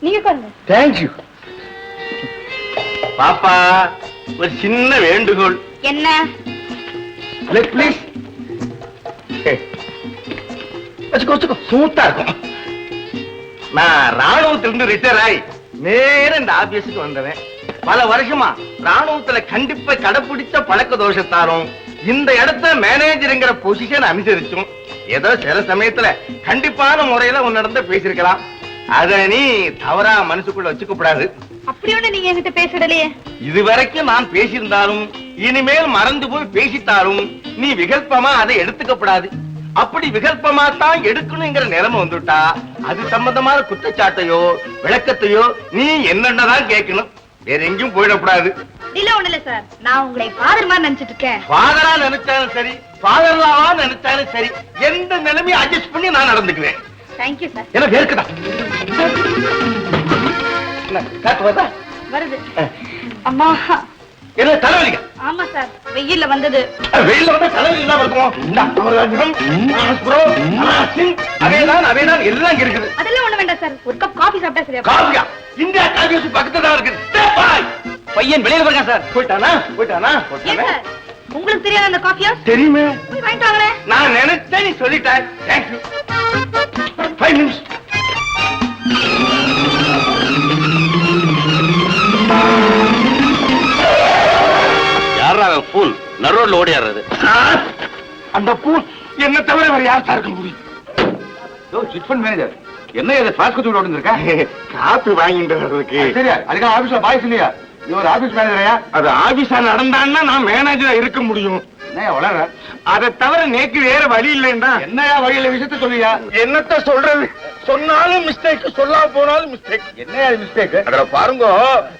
நீங்க பாருங்க. தேங்க்யூ. பாப்பா, ஒரு சின்ன வேண்டுகோள். என்ன? ப்ளீஸ். வச்சுக்கோ, சூட்டா இருக்கும். நான் ராணுவத்திலிருந்து ரிட்டையர் ஆகி நேர இந்த ஆபீஸுக்கு வந்தவன். பல வருஷமா ராணுவத்துல கண்டிப்பா கடைபிடிச்ச பழக்க தோஷத்தாலும் இந்த இடத்த மேனேஜருங்கிற பொசிஷன் அனுசரிச்சும் ஏதோ சில சமயத்துல கண்டிப்பான முறையில உன்னிடந்த பேசிருக்கலாம். அத நீ தவறா மனசுக்குள்ள வச்சுக்க கூடாது. அப்படி ஒண்ணு நீங்க என்கிட்ட பேசிடலையே. இதுவரைக்கும் நான் பேசியிருந்தாலும் இனிமேல் மறந்து போய் பேசித்தாலும் நீ விகல்பமா அதை எடுத்துக்கப்படாது. அப்படி விகல்பமா தான் எடுக்கணுங்கிற நிலைமை வந்துட்டா அது சம்பந்தமான குற்றச்சாட்டையோ விளக்கத்தையோ நீ என்னென்னதான் கேட்கணும். வேற எங்கேயும் போயிடக்கூடாது. இல்ல ஒண்ணு இல்ல சார், நான் உங்களை ஃபாதர் மாதிரி நினைச்சிட்டு இருக்கேன். ஃபாதரா நினைச்சாலும் சரி, ஃபாதர்லாவா நினைச்சாலும் சரி, எந்த நிலைமையும் அட்ஜஸ்ட் பண்ணி நான் நடந்துக்குவேன். Thank you sir. என்ன வேர்க்குதா? காத்து வருதா? வருது. அம்மா, என்ன தலைவலிக்க? ஆமா சார், வெயில்ல வந்தது. வெயில்ல வந்தா தலைவலி இல்லாம இருக்கும். அதேதான் எல்லாம் இங்க இருக்குது. அதெல்லாம் ஒண்ணு வேண்டாம் சார், ஒரு கப் காபி சாப்பிட்டா சரியா? காபியா? இந்தியா காபி ஹவுஸ் பக்கத்துல தான் இருக்குது. பையன் வெளியில போறான் சார். போயிட்டானா? ஏன் சார், உங்களுக்கு தெரியாத அந்த காபி ஹவுஸ்? தெரியுமே. போய் வாங்கிட்டு வாங்களே. நான் நினைச்சேன், நீ சொல்லிட்டாய். தேங்க்யூ. 5 நிமிஷம். யாரா பூல் நரோட்ல ஓடியாடுறது? அந்த பூல் என்ன தவிர வேற யார் சார் இருக்க முடியும்? சிட்ஃபண்ட் மேனேஜர் என்ன இதை ஃபிளாஸ்க் குத்து ஓடிருக்கா? காப்பி வாங்கிட்டு வர்றதுக்கு. சரியா? அதுக்காக ஆபீஸ்ல பாய்ஸ் இல்லையா? நீ ஒரு ஆபீஸ் மேனேஜரையா? அது ஆபீஸா நடந்தான்னா நான் மேனேஜரா இருக்க முடியும். என்ன வளர? அதை தவிர நேக்கு வேற வழி இல்லைன்னா என்னையா வழியில விஷயத்த சொல்லியா? என்னத்த சொல்றது? சொன்னாலும் மிஸ்டேக், சொல்லாம போனாலும் மிஸ்டேக். என்னையா மிஸ்டேக்? அதுல பாருங்க,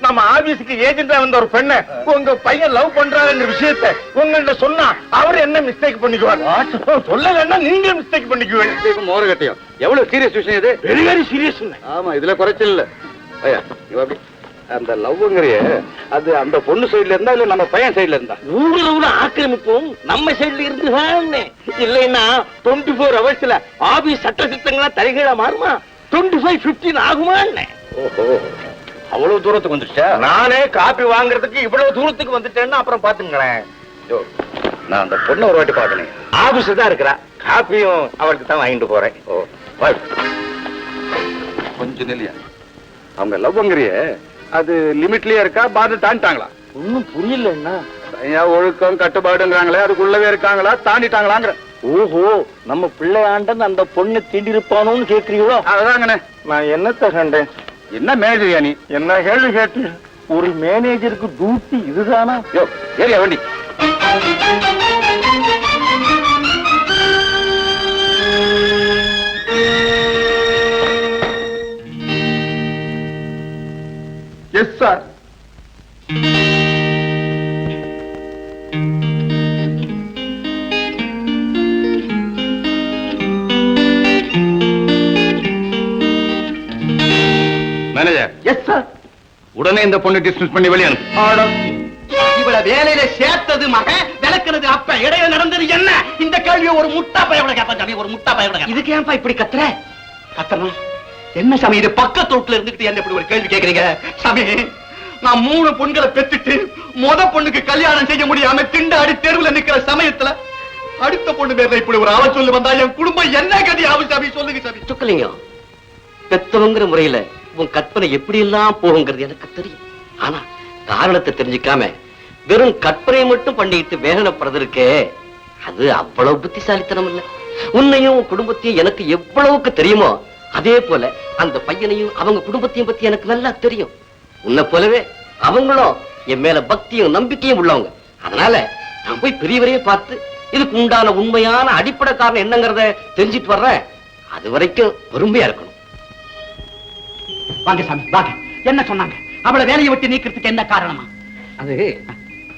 நம்ம ஆபீஸுக்கு ஏஜென்டா வந்த ஒரு பெண்ணை உங்க பையன் லவ் பண்றாருங்கிற விஷயத்த உங்கள்ட்ட சொன்னா அவர் என்ன மிஸ்டேக் பண்ணிக்குவார்? சொல்லலன்னா நீங்க மிஸ்டேக் பண்ணிக்குவீங்க. மோர கட்டியும் எவ்வளவு சீரியஸ் விஷயம் இது? Very very serious. ஆமா, இதுல குறைச்சல் இல்ல. ஐயா இவ அப்படி அந்த லவ்ங்கறிய அது அந்த பொண்ணு சைடுல இருந்தா இல்ல நம்ம பையன் சைடுல இருந்தா? ஊடுருவுல ஆக்கிரமிப்பும் நம்ம சைடுல இருந்துதான். இல்லைன்னா 24 ஹவர்ஸ்ல ஆபீஸ் சட்ட சித்தங்களா தலைகீழா மாறுமா? 25-15 ஆகுமா? ஓஹோ, அவ்வளவு தூரத்துக்கு வந்துச்சா? நானே காப்பி வாங்குறதுக்கு இவ்வளவு தூரத்துக்கு வந்துட்டேன்னா அப்புறம் பாத்துங்களேன். நான் அந்த பொண்ணை ஒரு வாட்டி பாக்கணும். ஆபீஸ் தான் இருக்கிறா, காப்பியும் அவருக்கு தான் வாங்கிட்டு போறேன். ஓ கொஞ்சம் நெல்லியா. அவங்க லவ்ங்கறிய அது லிமிட்லயே இருக்கா, பாத்து தாண்டிட்டாங்களா? ஒன்னும் புரியலன்னா. ஒழுக்கம் கட்டுப்பாடுங்கிறாங்களே, அதுக்குள்ளவே இருக்காங்களா தாண்டிட்டாங்களாங்கிற? ஓஹோ, நம்ம பிள்ளையாண்டன் அந்த பொண்ணு தீண்டி இருப்பானோன்னு கேக்குறீங்களோ? அதுதாங்கண்ணே. நான் என்னத்த கண்டேன்? என்ன மேனேஜரியா நீ? என்ன கேள்வி கேட்டு? ஒரு மேனேஜருக்கு டியூட்டி இதுதானா? யோ ஏரியா வண்டி. Yes sir. Manager. Yes sir. உடனே இந்த பொண்ணு டிஸ்மிஸ் பண்ணி வெளியே அனுப்பு. இவள வேலையில சேர்த்தது மகன், விளக்குறது அப்ப. இடையில நடந்தது என்ன? இந்த கேள்வியை ஒரு முட்டா பையனோட கேட்பான் சாமி, ஒரு முட்டா பையனோட. இதுக்கு ஏன்பா இப்படி கத்துற? கத்துறா என்ன சாமி? இது பக்கத்து வீட்டுல இருந்துட்டு என்ன இப்படி ஒரு கேள்வி கேக்குறீங்க சாமி? நான் 3 பொண்களை பெத்துட்டு முத பொண்ணுக்கு கல்யாணம் செய்ய முடியாம திண்டாடி தெருவுல நிக்கிற சமயத்துல அடுத்த பொண்ணு பேர்ல இப்படி ஒரு அவ சொல்லு வந்தா என் குடும்பம் என்ன கதி ஆகும் சாமி? சொல்லுங்க சாமி. சுக்கலிங்கம், பெத்தவங்கிற முறையில உன் கற்பனை எப்படி எல்லாம் போகுங்கிறது எனக்கு தெரியும். ஆனா காரணத்தை தெரிஞ்சுக்காம வெறும் கற்பனை மட்டும் பண்ணிட்டு வேதனைப்படுறது இருக்கே, அது அவ்வளவு புத்திசாலித்தனம் இல்ல. உன்னையும் உன் குடும்பத்தையும் எனக்கு எவ்வளவுக்கு தெரியுமோ அதே போல அந்த பையனையும் அவங்க குடும்பத்தையும் பத்தி எனக்கு நல்லா தெரியும். உன்னை போலவே அவங்களும் என் மேல பக்தியும் நம்பிக்கையும் உள்ளவங்க. அதனால நான் போய் பெரியவரையே பார்த்து இதுக்கு உண்டான உண்மையான அடிப்படை காரணம் என்னங்கறத தெரிஞ்சிட்டு வர்றேன். அது வரைக்கும் பொறுமையா இருக்கணும். வாங்க சாமி வாங்க. என்ன சொன்னாங்க? அவளை வேலையை விட்டு நீக்கிறதுக்கு என்ன காரணமா?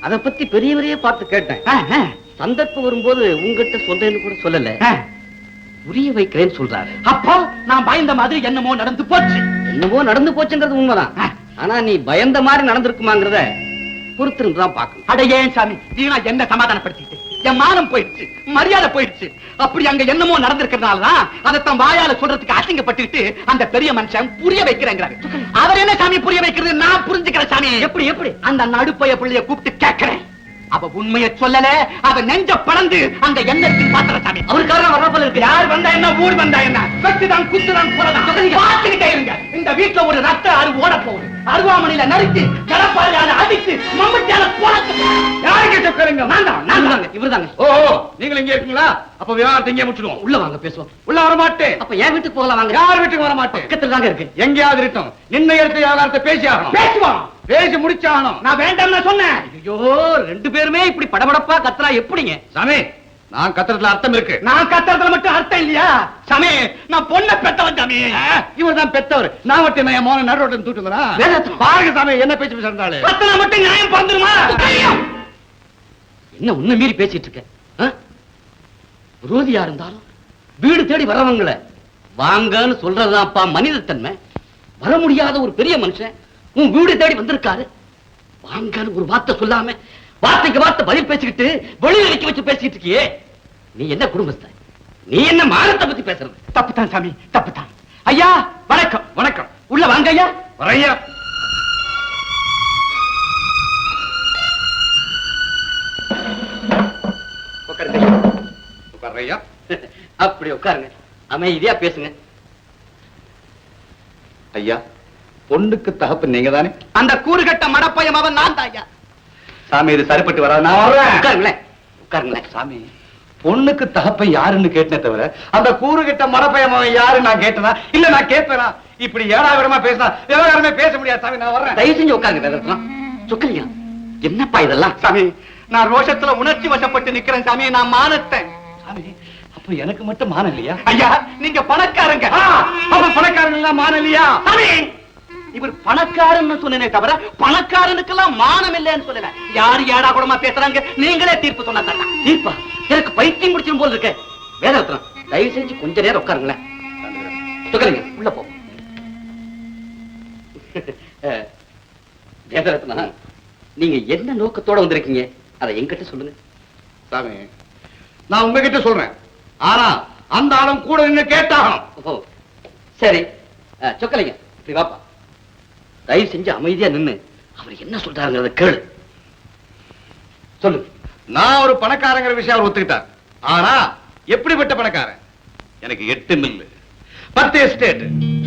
அதை பத்தி பெரியவரையே பார்த்து கேட்டேன். சந்தர்ப்பம் வரும்போது உங்ககிட்ட சொல்றேன்னு கூட சொல்லல, புரிய வைக்கிறேன்னு சொல்றாரு. அப்போ நான் பயந்த மாதிரி என்னமோ நடந்து போச்சு. என்னமோ நடந்து போச்சுங்கிறது உண்மைதான். ஆனா நீ பயந்த மாதிரி நடந்திருக்குமாங்கிறத பொறுத்திருந்துதான் பார்க்கணும். அட ஏன் சாமி வீணா என்ன சமாதானப்படுத்திட்டு என் மானம் போயிடுச்சு, மரியாதை போயிடுச்சு. அப்படி அங்க என்னமோ நடந்திருக்கிறதுனாலதான் அதைத்தான் வாயால சொல்றதுக்கு அசிங்கப்பட்டுட்டு அந்த பெரிய மனுஷன் புரிய வைக்கிறேங்கிறாரு. அவர் என்ன சாமி புரிய வைக்கிறது, நான் புரிஞ்சுக்கிறேன் சாமி. எப்படி எப்படி அந்த நடுப்பைய பிள்ளைய கூப்பிட்டு கேட்கிறேன். அவ உண்மையை சொல்லல, அவ நெஞ்ச பழந்து அங்க என்ன இருக்குன்னு பாத்துற சாமி. அவருக்காக வரப்பல இருக்கு. யார் வந்தா என்ன, ஊர் வந்தா என்ன, வெட்டுதான் குத்துதான் போறதான் பாத்துக்கிட்டே இருங்க. இந்த வீட்டுல ஒரு ரத்த அரு ஓட போகுது. அருவாமனையில நறுக்கி கடப்பாறையால அடித்து மம்பட்டியால போடத்து. யாருக்கு சொல்லுங்க? நான் தாங்க, இவருதாங்க. ஓ நீங்க இங்க இருக்கீங்களா? அப்ப விவாதத்தை இங்கே முடிச்சிடுவோம். உள்ள வாங்க பேசுவோம். உள்ள வர மாட்டேன். அப்ப என் வீட்டுக்கு போகலாம் வாங்க. யார் வீட்டுக்கு வர மாட்டேன். பக்கத்துல தாங்க இருக்கு. எங்கேயாவது இருக்கட்டும். நின்ன இடத்துல விவகாரத்தை பேசி ஆகணும். பேசுவோம். பேசி முடிச்சாகணும். நான் வேண்டாம்னு சொன்னேன். ஐயோ, ரெண்டு பேருமே இப்படி படபடப்பா கத்துறா எப்படிங்க சாமி? நான் கத்துறதுல அர்த்தம் இருக்கு. நான் கத்துறதுல மட்டும் அர்த்தம் இல்லையா சாமி? நான் பொண்ணை பெத்தவன் சாமி. இவர் தான் பெத்தவர். நான் மட்டும் என் மோன நடு ரோட்டில் தூட்டுங்களா? பாருங்க சாமி, என்ன பேச்சு பேசுறாரு. கத்தனா மட்டும் நியாயம் பிறந்துருமா? என்ன உன்ன மீறி பேசிட்டு இருக்க? விரோதியா இருந்தாலும் வீடு தேடி வரவங்கள வாங்கன்னு சொல்றதுதான்ப்பா மனிதத்தன்மை. வர முடியாத ஒரு பெரிய மனுஷன் உன் வீடு தேடி வந்திருக்காரு. வாங்கன்னு ஒரு வார்த்தை சொல்லாம வார்த்தைக்கு வார்த்தை பதில் பேசிக்கிட்டு வெளியில வைக்க வச்சு பேசிட்டு இருக்கியே, நீ என்ன குடும்பஸ்தான்? நீ என்ன மானத்தை பத்தி பேசுறது? தப்புதான் சாமி, தப்புதான். ஐயா வணக்கம். வணக்கம். உள்ள வாங்க ஐயா. வரையா. உட்காருங்க. அப்படி உட்காருங்க, அமைதியா பேசுங்க. ஐயா, பொண்ணுக்கு தகப்பு நீங்க தானே? அந்த கூறுகட்ட மடப்பையம் அவன் நான் தான் ஐயா. சாமி, இது சரிப்பட்டு வராது. நான் வர்றேன். உட்காருங்களேன், உட்காருங்களேன். சாமி, பொண்ணுக்கு தகப்பன் யாருன்னு கேட்டனே தவிர அந்த கூறுகிட்ட மரப்பையன் யாரு நான் கேட்டனா இல்ல நான் கேட்பேனா? இப்படி ஏடாவிடமா பேசினா விவகாரமே பேச முடியாது. சாமி, நான் வர்றேன். தயவு செஞ்சு உட்காருங்க. சொக்கலியா, என்னப்பா இதெல்லாம்? சாமி, நான் ரோஷத்துல உணர்ச்சி வசப்பட்டு நிக்கிறேன் சாமி. நான் மானத்தை. சாமி, அப்ப எனக்கு மட்டும் மானம் இல்லையா? ஐயா, நீங்க பணக்காரங்க. அப்ப பணக்காரங்க எல்லாம் மானம் இல்லையா? சாமி, இவர் பணக்காரன்னு சொன்னே தவிர பணக்காரனுக்கெல்லாம் மானம் இல்லைன்னு சொல்லல. யாரு ஏடா கூடமா பேசுறாங்க, நீங்களே தீர்ப்பு சொன்னா தீர்ப்பா? எனக்கு பைத்தியம் முடிச்சிடும் போல இருக்க. வேதரத்னம், தயவு செஞ்சு கொஞ்ச நேரம் உட்காருங்களேன். சொல்லுங்க, உள்ள போ. வேதரத்னா, நீங்க என்ன நோக்கத்தோட வந்திருக்கீங்க, அதை என்கிட்ட சொல்லுங்க. சாமி, நான் உங்ககிட்ட சொல்றேன். ஆனா அந்த ஆளும் கூட நின்னு கேட்டாகணும். சரி, சொக்கலைங்க, இப்படி வாப்பா. தயவு செஞ்சு அமைதியா நின்னு அவர் என்ன சொல்றாங்கிறத கேளு. சொல்லு. நான் ஒரு பணக்காரங்கிற விஷயம் அவர் ஒத்துக்கிட்டார். ஆனா எப்படிப்பட்ட பணக்காரன்? எனக்கு 8 மில்லு, 10 எஸ்டேட்,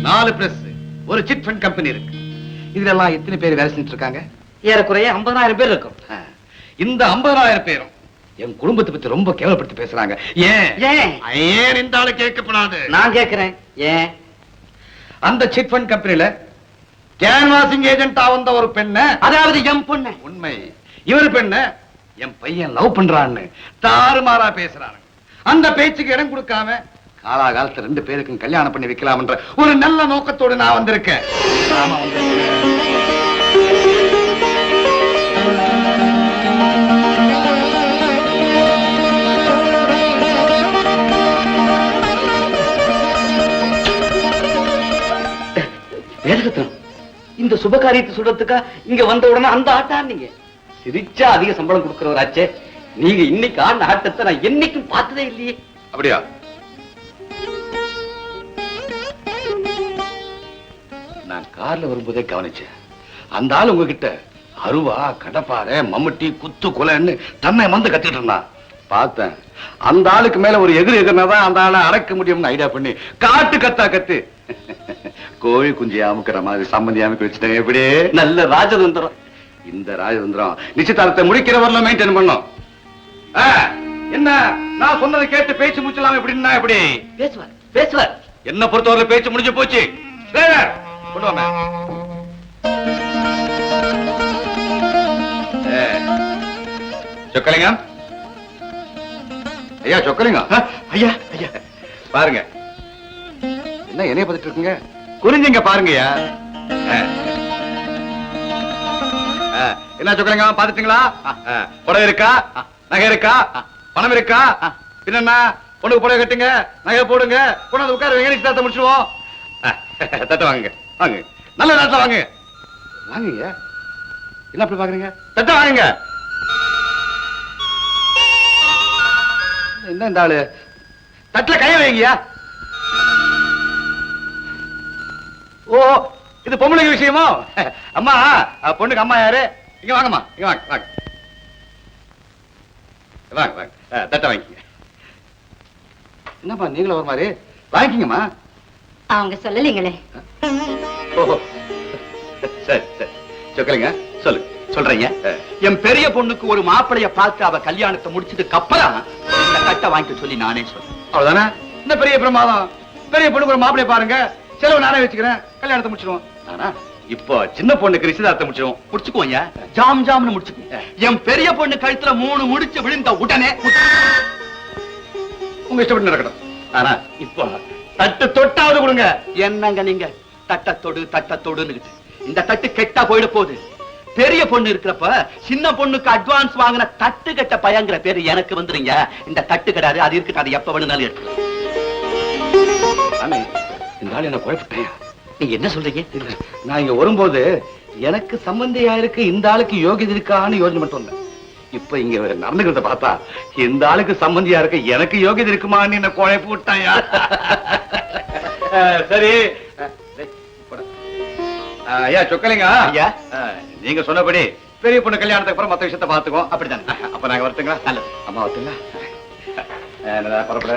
4 பிரஸ், ஒரு சிட் ஃபண்ட் கம்பெனி இருக்கு. இதெல்லாம் எத்தனை பேர் வேலை செஞ்சுட்டு இருக்காங்க? ஏறக்குறைய 50,000 பேர் இருக்கும். இந்த 50,000 பேரும் என் குடும்பத்தை பத்தி ரொம்ப கேவலப்படுத்தி பேசுறாங்க. ஏன் ஏன் இந்த ஆளு கேட்கப்படாது? நான் கேட்கிறேன். ஏன்? அந்த சிட் ஃபண்ட் கம்பெனில கேன்வாசிங் ஏஜென்டா வந்த ஒரு பெண்ண, அதாவது என் பொண்ணு, உண்மை இவரு பெண்ண என் பையன் லவ் பண்றான்னு தாறுமாறா பேசுறாங்க. அந்த பேச்சுக்கு இடம் கொடுக்காம காலாகாலத்துல 2 பேருக்கும் கல்யாணம் பண்ணி வைக்கலாம் என்ற ஒரு நல்ல நோக்கத்தோடு நான் வந்திருக்கேன். இந்த சுபகாரியத்தை சொல்றதுக்கா இங்க வந்த உடனே அந்த ஆட்டா? நீங்க சிரிச்சா அதிக சம்பளம் கொடுக்கிறவராச்சே. நீங்க இன்னைக்கு ஆண்ட ஆட்டத்தை நான் என்னைக்கும் பார்த்ததே இல்லையே. அப்படியா? நான் கார்ல வரும்போதே கவனிச்சேன். அந்த ஆள் உங்ககிட்ட அருவா, கடப்பாறை, மம்முட்டி, குத்து, கொலைன்னு தன்னை வந்து கத்திட்டு இருந்தான். பார்த்தேன். அந்த ஆளுக்கு மேல ஒரு எதிர் எதிர்னாதான் அந்த ஆளை அடக்க முடியும்னு ஐடியா பண்ணி காட்டு கத்தா கத்து கோழி குஞ்சி அமுக்கிற மாதிரி சம்பந்தி அமைக்க வச்சுட்டேன். எப்படி? நல்ல ராஜதந்திரம். இந்த ராஜதந்திரம் நிச்சயதாரத்தை முடிக்கிற வரலாம் மெயின்டைன் பண்ணோம். என்ன நான் சொன்னதை கேட்டு பேச்சு முடிச்சலாம் எப்படின்னா? எப்படி பேசுவார் பேசுவார். என்ன பொறுத்தவரை பேச்சு முடிஞ்சு போச்சு. கொண்டு வாங்க. சொக்கலிங்கம், ஐயா சொக்கலிங்கம். ஐயா ஐயா பாருங்க, என்ன என்னைய பார்த்துட்டு இருக்குங்க? குறிஞ்சிங்க பாருங்கய்யா. என்ன சொக்கலிங்கம், பாத்துட்டீங்களா? புடவை இருக்கா, நகை இருக்கா, பணம் இருக்கா? பின்ன பொண்ணுக்கு புடவை கட்டுங்க, நகை போடுங்க, கொண்டாந்து உட்கார வைங்க, நிச்சயதார்த்தம் முடிச்சுடுவோம். தட்டை வாங்குங்க, வாங்க, நல்ல நேரத்தில் வாங்க. வாங்குங்க, என்ன அப்படி பாக்குறீங்க? தட்டை வாங்குங்க. என்ன இந்த ஆளு தட்டுல கைய வைங்கயா. ஓ இது பொம்பளைங்க விஷயமோ? அம்மா பொண்ணுக்கு அம்மா யாரு? இங்க வாங்கம்மா, இங்க வாங்க வாங்க வாங்க வாங்க. தட்டை வாங்கிக்கங்க. என்னப்பா நீங்களும் ஒரு மாதிரி வாங்கிக்கங்கம்மா. அவங்க சொல்லலீங்களே. ஓஹோ சரி சரி சொக்கலிங்க சொல்லு. சொல்றீங்க, என் பெரிய பொண்ணுக்கு ஒரு மாப்பிளைய பார்த்து அவ கல்யாணத்தை முடிச்சதுக்கு அப்புறம் இந்த தட்டை வாங்கிக்க சொல்லி நானே சொல்றேன். அவ்வளவுதானே? இந்த பெரிய பிரமாதம். பெரிய பொண்ணுக்கு ஒரு மாப்பிளைய பாருங்க, செலவு நானே வச்சுக்கிறேன், கல்யாணத்தை முடிச்சிருவோம். ஆனா இப்போ சின்ன பொண்ணுக்கு நிச்சயதார்த்தம் முடிச்சிருவோம். முடிச்சுக்குவோங்க, ஜாம் ஜாம்னு முடிச்சுக்குவோம். என் பெரிய பொண்ணு கழுத்துல 3 முடிச்சு விழுந்த உடனே உங்க இஷ்டப்பட்டு நடக்கட்டும். ஆனா இப்போ தட்டு தொட்டாவது கொடுங்க. என்னங்க நீங்க தட்ட தொடுன்னு இந்த தட்டு கெட்டா போயிட போகுது. பெரிய பொண்ணு இருக்கிறப்ப சின்ன பொண்ணுக்கு அட்வான்ஸ் வாங்கின தட்டு கட்ட பயங்கிற பேரு எனக்கு வந்துருங்க. இந்த தட்டு கிடையாது, அது இருக்கு, அது எப்ப வேணும்னாலும் எடுக்கலாம். ஆமே இந்த ஆள் என்ன குழப்பிட்டேன். நீங்க என்ன சொல்றீங்க? நான் இங்க வரும்போது எனக்கு சம்பந்தியா இருக்கு, இந்த ஆளுக்கு யோகியதை இருக்கான்னு யோசனை மட்டும் இல்ல. இப்ப இங்க நடந்துக்கிறத பார்த்தா இந்த ஆளுக்கு சம்பந்தியா இருக்கு, எனக்கு யோகியதை இருக்குமான்னு என்ன குழப்பி விட்டாயா? சரி ஐயா சொக்கலிங்க, ஐயா நீங்க சொன்னபடி பெரிய பொண்ணு கல்யாணத்துக்கு அப்புறம் மத்த விஷயத்தை பாத்துக்கோம். அப்படித்தானே? அப்ப நாங்க வரட்டுங்களா? நல்லது. அம்மா வரட்டுங்களா? புறப்பட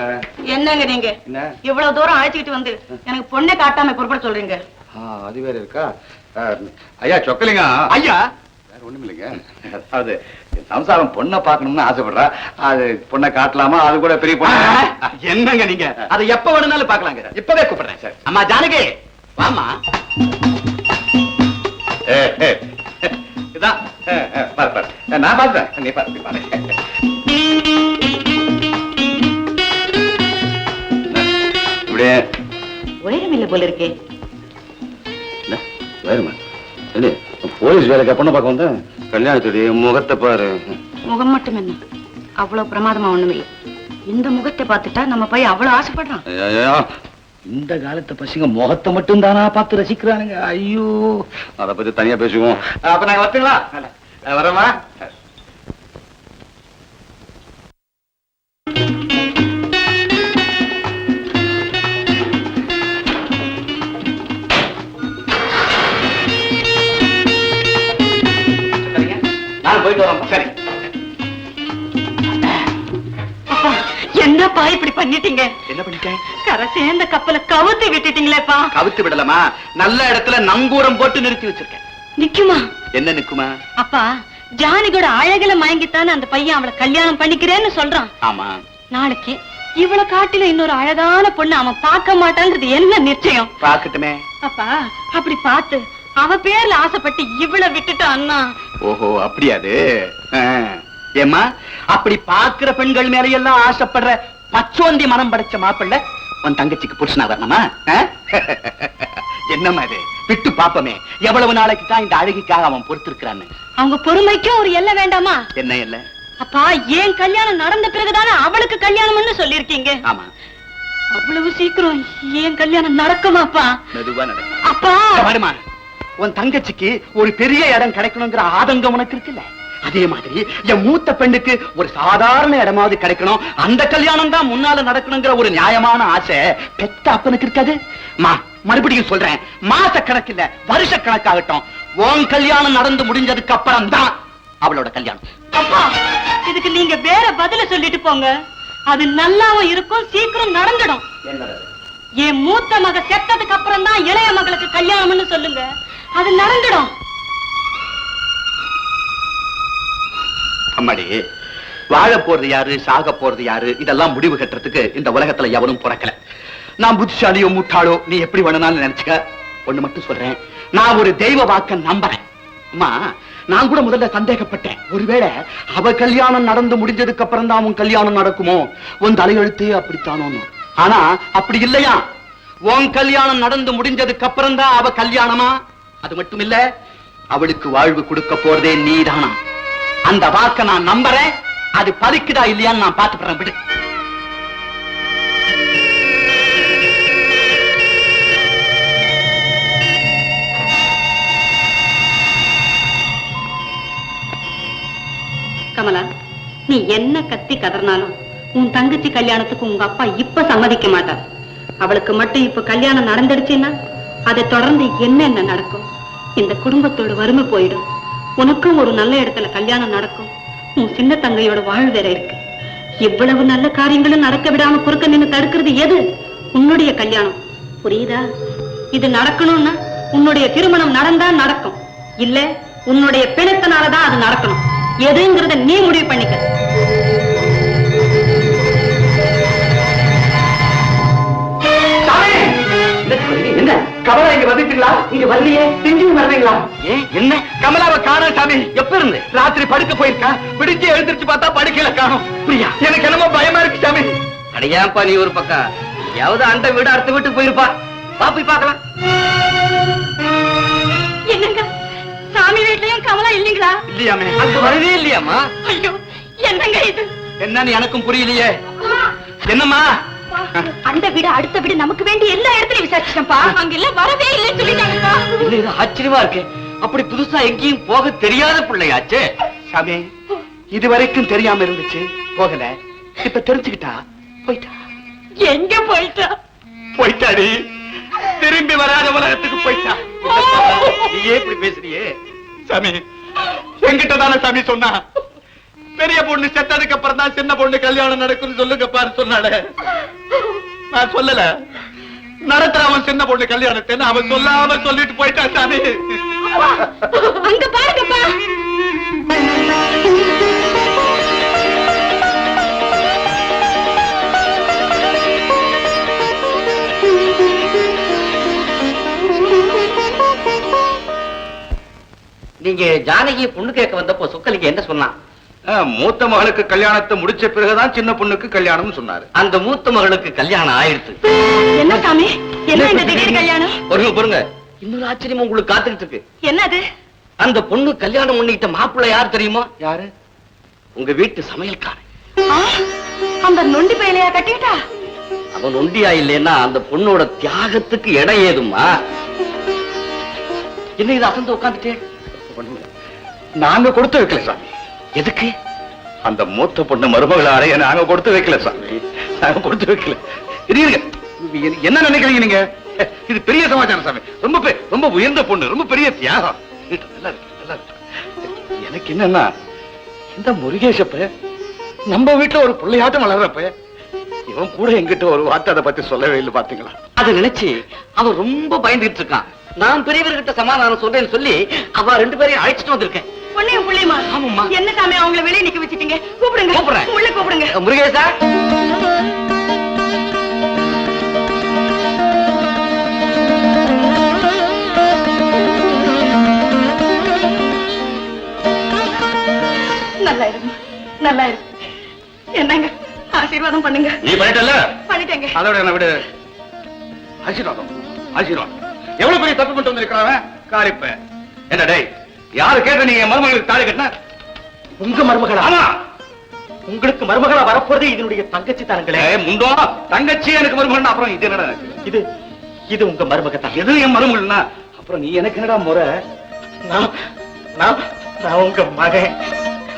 என்னங்க நீங்க என்ன இவ்வளவு தூரம் அழைச்சிட்டு வந்து எனக்கு பொண்ணை காட்டாம புறப்பட சொல்றீங்க? அது வேற இருக்கா? ஐயா சொக்கலிங்க, ஐயா வேற ஒண்ணும் இல்லைங்க. அதாவது சம்சாரம் பொண்ணை பார்க்கணும்னு ஆசைப்படுறா, அது பொண்ணை காட்டலாமா? அது கூட பெரிய பொண்ணு. என்னங்க நீங்க அதை எப்ப வேணும்னாலும் பாக்கலாங்க. இப்பவே கூப்பிடுறேன். சார் அம்மா ஜானகி வாமா. இதான் பாரு பாரு, நான் பார்த்தேன், நீ பாரு நீ பாரு. இப்படியே உயரம் இல்ல போல இருக்கே. வேறுமா போலீஸ் வேலைக்கா பொண்ணை பார்க்க வந்தேன். கல்யாணத்துடைய முகத்தை பாரு. முகம் மட்டும் என்ன, அவ்வளவு பிரமாதமா ஒண்ணும் இல்லை. இந்த முகத்தை பார்த்துட்டா நம்ம பையன் அவ்வளவு ஆசைப்படுறான். இந்த காலத்து பசங்க முகத்தை மட்டும் தானா பார்த்து ரசிக்கிறானுங்க. ஐயோ, அதை பத்தி தனியா பேசுவோம். அப்ப நாங்க வரட்டுங்களா? வரமா? நான் போயிட்டு வரோம். சரி. என்னப்பா இப்படி பண்ணிட்டீங்க? என்ன பண்ணிட்டேன்? கரை சேர்ந்த கப்பலை கவுத்து விட்டுட்டீங்களேப்பா. கவுத்து விடலாமா? நல்ல இடத்துல நங்கூரம் போட்டு நிறுத்தி வச்சிருக்கேன். நிக்குமா? என்ன நிக்குமா? அப்பா ஜானிகோட அழகுல மயங்கித்தானே அந்த பையன் அவளை கல்யாணம் பண்ணிக்கிறேன்னு சொல்றான். ஆமா. நாளைக்கு இவளை காட்டில இன்னொரு அழகான பொண்ணு அவன் பார்க்க மாட்டாங்கிறது என்ன நிச்சயம்? பாக்கட்டுமே. அப்பா அப்படி பார்த்து அவ பேர்ல ஆசைப்பட்டு இவளை விட்டுட்டு அண்ணா. ஓஹோ அப்படியாது. ஏமா அப்படி பாக்குற பெண்கள் மேல எல்லாம் ஆசைப்படுற பச்சோந்தி மனம் படைச்ச மாப்பிள்ள உன் தங்கச்சிக்கு புருஷனா வரணுமா? என்னம்மா இது? விட்டு பாப்பமே, எவ்வளவு நாளைக்கு தான் இந்த அழகிக்காக அவன் பொறுத்திருக்கிறான்னு. அவங்க பொறுமைக்கும் ஒரு எல்லை வேண்டாமா? என்ன இல்ல? அப்பா ஏன் கல்யாணம் நடந்த பிறகுதானே அவளுக்கு கல்யாணம்னு சொல்லிருக்கீங்க. ஆமா. அவ்வளவு சீக்கிரம் ஏன் கல்யாணம் நடக்குமாப்பா? மெதுவா நடக்கும். அப்பா பாருமா, உன் தங்கச்சிக்கு ஒரு பெரிய இடம் கிடைக்கணுங்கிற ஆதங்கம் உனக்கு இருக்குல்ல, அதே மாதிரி என் மூத்த பெண்ணுக்கு ஒரு சாதாரண இடமாவது கிடைக்கணும், அந்த கல்யாணம் தான் முன்னால நடக்கணுங்கிற ஒரு நியாயமான ஆசை பெத்த அப்பனுக்கு இருக்காது? மறுபடியும் சொல்றேன், மாச கணக்கு இல்ல வருஷ கணக்காகட்டும், உன் கல்யாணம் நடந்து முடிஞ்சதுக்கு அப்புறம் தான் அவளோட கல்யாணம். அப்பா இதுக்கு நீங்க வேற பதில சொல்லிட்டு போங்க, அது நல்லாவும் இருக்கும், சீக்கிரம் நடந்துடும். என் மூத்த மக செத்ததுக்கு அப்புறம் தான் இளைய மகளுக்கு கல்யாணம்னு சொல்லுங்க, அது நடந்துடும். அம்மாடி, வாழ போறது யாரு சாக போறது யாரு இதெல்லாம் முடிவு கட்டுறதுக்கு இந்த உலகத்துல எவனும் பிறக்கல. நான் புத்திசாலியோ முட்டாளோ நீ எப்படி வேணும்னாலும் நினைச்சுக்க. ஒண்ணு மட்டும் சொல்றேன், நான் ஒரு தெய்வ வாக்க நம்புறேன். அம்மா நான் கூட முதல்ல சந்தேகப்பட்டேன், ஒருவேளை அவ கல்யாணம் நடந்து முடிஞ்சதுக்கு அப்புறம் தான் உன் கல்யாணம் நடக்குமோ, உன் தலையெழுத்தே அப்படித்தானோ. ஆனா அப்படி இல்லையா, உன் கல்யாணம் நடந்து முடிஞ்சதுக்கு அப்புறம் தான் அவ கல்யாணமா. அது மட்டும் இல்ல, அவளுக்கு வாழ்வு கொடுக்க போறதே நீதானா. அந்த வாக்க நான் நம்புறேன், அது பலிக்குதா இல்லையான்னு நான் பார்த்துக்கிறேன். விடு. கமலா, நீ என்ன கத்தி கதறினாலும் உன் தங்கச்சி கல்யாணத்துக்கு உங்க அப்பா இப்ப சம்மதிக்க மாட்டார். அவளுக்கு மட்டும் இப்ப கல்யாணம் நடந்துடுச்சுன்னா அதை தொடர்ந்து என்னென்ன நடக்கும்? இந்த குடும்பத்தோட வறுமை போயிடும். உனக்கும் ஒரு நல்ல இடத்துல கல்யாணம் நடக்கும். உன் சின்ன தங்கையோட வாழ் வேற இருக்கு. இவ்வளவு நல்ல காரியங்களும் நடக்க விடாம குறுக்க நின்னு தடுக்கிறது எது? உன்னுடைய கல்யாணம். புரியுதா? இது நடக்கணும்னா உன்னுடைய திருமணம் நடந்தா நடக்கும், இல்ல உன்னுடைய பிணத்தினாலதான் அது நடக்கணும். எதுங்கிறத நீ முடிவு பண்ணிக்க. என்ன கமலா இங்க வந்துட்டீங்களா? இங்க வரலையே, எங்கேயும் வர்றீங்களா? ஏன் என்ன? கமலாவை காணோம் சாமி. எப்ப இருந்து? ராத்திரி படுக்க போயிருக்கா. பிடிச்சு எழுந்திருச்சு பார்த்தா படுக்கையில காணோம். பிரியா, எனக்கு என்னமோ பயமா இருக்கு சாமி. அடையாப்பா நீ ஒரு பக்கம், எவவது அந்த வீடு அடுத்த வீட்டுக்கு போயிருப்பா. வா போய் பார்க்கலாம். என்னங்க சாமி வீட்லயும் கமலா இல்லீங்களா? இல்லையாமே. அங்க வரவே இல்லையாமா? ஐயோ என்னங்க இது? என்னன்னு எனக்கும் புரியலையே. என்னம்மா? அந்த வீடு அடுத்த வீடு நமக்கு வேண்டிய எல்லா இடத்துலயும் விசாரிச்சேன்ப்பா. அங்க எல்லாம் வரவே இல்லைன்னு சொல்லிட்டாங்கப்பா. இல்ல, இது ஆச்சரியமா இருக்கு. அப்படி புதுசா எங்கேயும் போக தெரியாத பிள்ளையாச்சே. சாமி, இது வரைக்கும் தெரியாம இருந்துச்சு, போகல. இப்ப தெரிஞ்சுக்கிட்டா போயிட்டா. எங்க போயிட்டா? போயிட்டாடி, திரும்பி வராத உலகத்துக்கு போயிட்டா. நீயே இப்படி பேசுறியே சாமி, என்கிட்ட தானே சாமி சொன்னா, பெரிய பொண்ணு செத்ததுக்கு அப்புறம் தான் சின்ன பொண்ணு கல்யாணம் நடக்கும்னு சொல்லுங்க பாரு சொன்னாலே. நான் சொல்லல, நடத்துற அவன் சின்ன பொண்ணு கல்யாணத்தை அவன் சொல்லாம சொல்லிட்டு போயிட்டான் சாமி. அங்க பாருங்கப்பா. நீங்க ஜானகி பொண்ணு கேட்க வந்தப்போ சொக்கலிங்க என்ன சொன்னான்? மூத்த மகளுக்கு கல்யாணத்தை முடிச்ச பிறகுதான் சின்ன பொண்ணுக்கு கல்யாணம்னு சொன்னாரு. அந்த மூத்த மகளுக்கு கல்யாணம் ஆயிடுச்சு. என்ன சாமி, என்ன இந்த திடீர் கல்யாணம்? பொறுங்க, இன்னொரு ஆச்சரியம் உங்களுக்கு காத்துக்கிட்டு இருக்கு. என்னது? அந்த பொண்ணு கல்யாணம் பண்ணிட்ட மாப்பிள்ளை யார் தெரியுமா? யாரு? உங்க வீட்டு சமையல்காரன். அந்த நொண்டி பயலையா கட்டிட்டா? அவன் நொண்டியா இல்லைன்னா அந்த பொண்ணோட தியாகத்துக்கு இடம் ஏதுமா? என்ன இது அசந்து உட்காந்துட்டேன்? நாங்க கொடுத்து வைக்கல சாமி. எதுக்கு? அந்த மூத்த பொண்ணு மருமகளை அறைய நாங்க கொடுத்து வைக்கல சாமி. நாங்க கொடுத்து வைக்கல. இருங்க, என்ன நினைக்கிறீங்க நீங்க? இது பெரிய சமாச்சாரம் சாமி. ரொம்ப உயர்ந்த பொண்ணு, ரொம்ப பெரிய தியாகம். நல்லா இருக்கு, நல்லா இருக்கு. எனக்கு என்னன்னா, இந்த முருகேஷப்ப நம்ம வீட்டுல ஒரு பிள்ளையாட்டம் வளர்றப்ப இவன் கூட எங்கிட்ட ஒரு வார்த்தை அதை பத்தி சொல்லவே இல்லை. பாத்தீங்களா? அதை நினைச்சு அவன் ரொம்ப பயந்துட்டு இருக்கான். நான் பெரியவர்கிட்ட சமாதானம் சொல்றேன்னு சொல்லி அவ ரெண்டு பேரையும் அழைச்சிட்டு வந்திருக்கேன். பொண்ணையும் புள்ளையுமா? ஆமாம்மா. என்ன சாமி அவங்கள வெளியே நிக்க வச்சிட்டீங்க? கூப்பிடுங்க. கூப்பிடுறேன். உள்ள கூப்பிடுங்க. முருகேசா, நல்லா இருக்கு, நல்லா இருக்கு. என்னங்க ஆசீர்வாதம் பண்ணுங்க. நீ பண்ணிட்டல? பண்ணிட்டேங்க. அதோட என்ன விடு. ஆசீர்வாதம், ஆசீர்வாதம். எவ்வளவு பெரிய தப்பு பண்ணிட்டு வந்திருக்கிறான் காரிப்ப. என்ன டேய், யாரு கேட்ட நீங்க மருமகளுக்கு தாலி கட்டின? உங்க மருமகளா? ஆமா. உங்களுக்கு மருமகளா வரப்போறது இதனுடைய தங்கச்சி தானங்களே. முண்டோ, தங்கச்சி எனக்கு மருமகள். அப்புறம் இது என்னடா? இது உங்க மருமக தான். எது என் மருமகள்னா அப்புறம் நீ எனக்கு என்னடா முறை? நான் உங்க மகன்.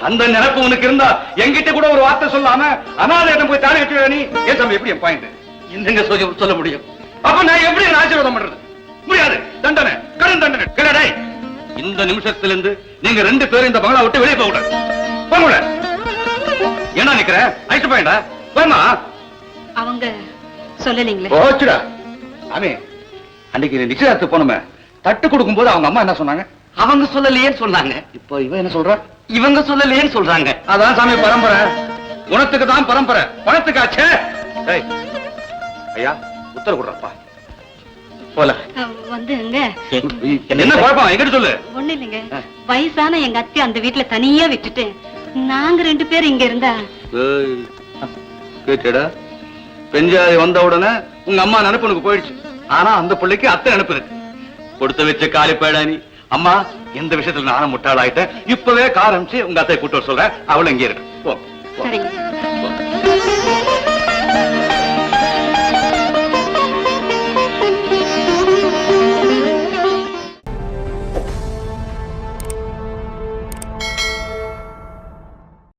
அந்த நினைப்பு உனக்கு இருந்தா என்கிட்ட கூட ஒரு வார்த்தை சொல்லாம அனாதையிடம் போய் தாலி கட்டுவ நீ. ஏன் தம்பி, எப்படி என் பாயிண்ட்? என்னங்க சொல்ல முடியும்? அப்ப நான் எப்படி ஆசீர்வாதம் பண்றது? முடியாது. தண்டனை, கடும் தண்டனை. கிளடை, இந்த நிமிஷத்திலிருந்து நீங்க ரெண்டு பேரும் இந்த பங்களா விட்டு வெளியே போக கூடாது. போக என்ன நிக்கிற? ஐட்டு பாயிண்டா போமா. அவங்க சொல்லலீங்களே. போச்சுடா. ஆமே, அன்னைக்கு நிச்சயதார்த்தத்துக்கு போனோமே, தட்டு கொடுக்கும் போது அவங்க அம்மா என்ன சொன்னாங்க? அவங்க சொல்லலையேன்னு சொன்னாங்க. இப்போ இவன் என்ன சொல்ற? இவங்க சொல்லலையேன்னு சொல்றாங்க. அதான் சாமி பரம்பரை. குணத்துக்கு தான் பரம்பரை, பணத்துக்காச்சே. ஐயா, உத்தரவு கொடுறப்பா. போல வந்துங்க. என்ன குழப்பம்? எங்கிட்ட சொல்லு. ஒண்ணு இல்லைங்க, வயசான எங்க அத்தை அந்த வீட்டுல தனியா விட்டுட்டு நாங்க ரெண்டு பேரும் இங்க இருந்தா. கேட்டடா, பெஞ்சாதி வந்த உடனே உங்க அம்மா நினைப்பு உனக்கு போயிடுச்சு. ஆனா அந்த பிள்ளைக்கு அத்தை நினைப்பு இருக்கு. கொடுத்து வச்ச காலி போயிடா நீ. அம்மா, எந்த விஷயத்துல நானும் முட்டாளாயிட்டேன். இப்பவே காரமிச்சு உங்க அத்தையை கூட்டு வர சொல்றேன். அவளும் இங்கே இருக்கு. போ. சரிங்க.